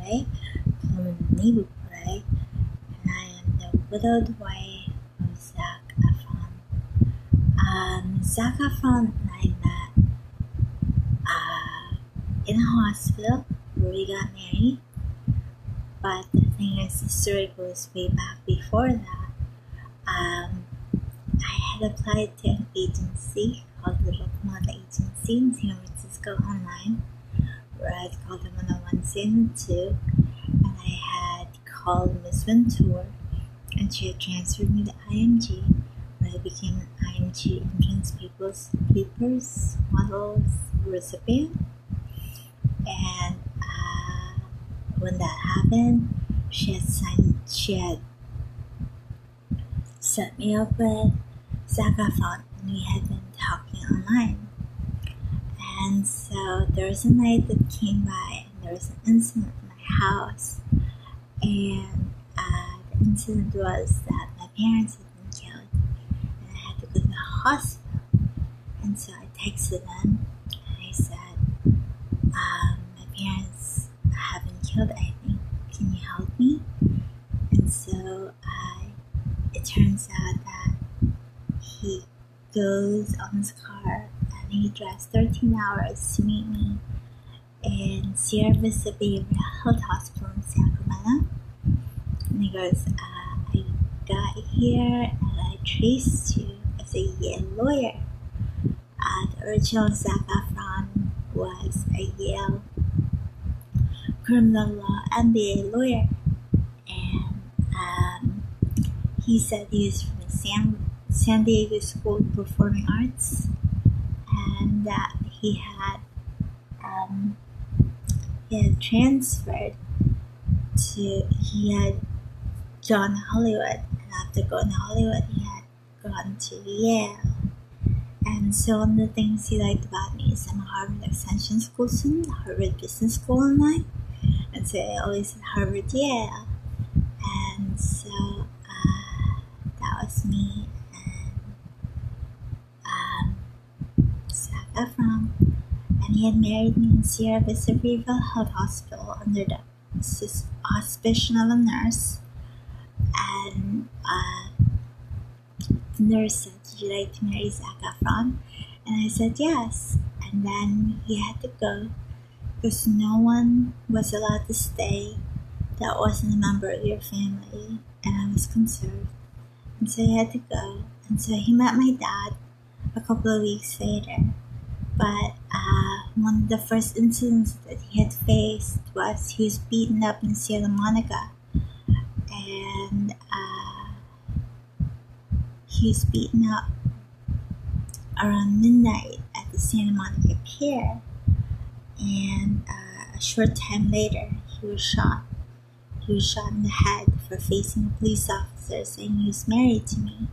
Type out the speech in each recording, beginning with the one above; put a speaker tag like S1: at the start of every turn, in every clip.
S1: Perey, commonly Perey, and I am the widowed wife of Zac Efron. Zac Efron and I met in a hospital where we got married, but the thing is, the story goes way back before that. I had applied to an agency called the Lookmod Agency in San Francisco online, where I'd called them on a Wednesday and a 2, and I had called Miss Ventura, and she had transferred me to IMG, where I became an IMG entrance papers models recipient. And when that happened, she had set me up with Zac Efron, and we had been talking online. And so there was a night that came by, and there was an incident in my house. And the incident was that my parents had been killed, and I had to go to the hospital. And so I texted them, and I said, my parents have been killed, I think. Can you help me? And so it turns out that he goes on his car and he drives 13 hours to meet me in Sierra Vista Behavioral Health Hospital in Sacramento. And he goes, I got here and I traced you as a Yale lawyer. The original Zac Efron was a Yale criminal law MBA lawyer, and he said he was from the San Diego School of Performing Arts, and that he had transferred he had gone to Hollywood, and after going to Hollywood he had gone to Yale. And so one of the things he liked about me is I'm a Harvard Extension School student, Harvard Business School online, and so I always said Harvard Yale. And so that was me and Zac Efron, and he had married me in Sierra Vista Behavioral Health Hospital under the auspice of a nurse. And the nurse said, "Would you like to marry Zac Efron?" And I said yes. And then he had to go because no one was allowed to stay that wasn't a member of your family, and I was conserved. And so he had to go. And so he met my dad a couple of weeks later. But one of the first incidents that he had faced was he was beaten up in Santa Monica. And he was beaten up around midnight at the Santa Monica Pier. And a short time later, he was shot. He was shot in the head for facing a police officer saying he was married to me.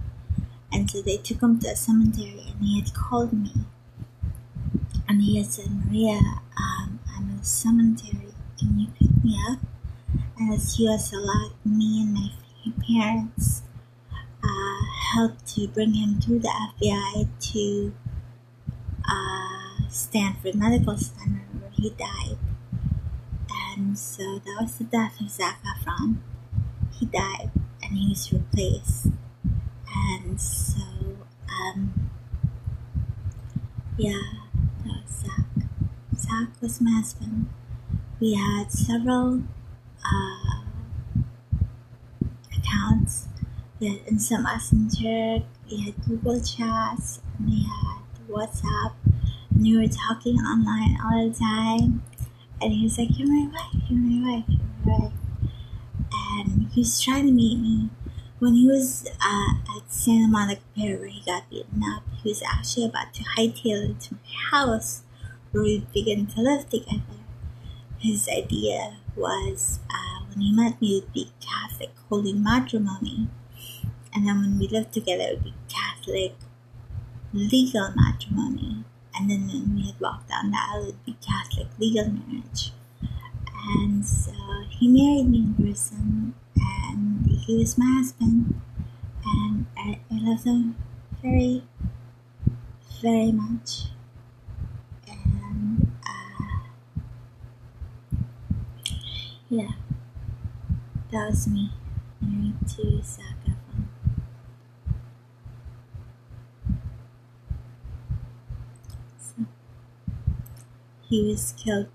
S1: And so they took him to a cemetery, and he had called me. And he had said, "Maria, I'm in the cemetery. Can you pick me up?" And as he was allowed, me and my parents helped to bring him through the FBI to Stanford Medical Center, where he died. And so that was the death of Zac Efron. He died, and he was replaced. And so, that was Zac. Zac was my husband. We had several accounts. We had Instant Messenger, we had Google Chats, and we had WhatsApp, and we were talking online all the time. And he was like, "You're my wife, you're my wife, you're my wife." And he was trying to meet me. When he was at Santa Monica Pier where he got beaten up, he was actually about to hightail it to my house where we'd begin to live together. His idea was when he met me, it would be Catholic holy matrimony. And then when we lived together, it would be Catholic legal matrimony. And then when we had walked down the aisle, it would be Catholic legal marriage. And so he married me in person, and he was my husband. And I love him very, very much. And Yeah, that was me married to Saga. So he was killed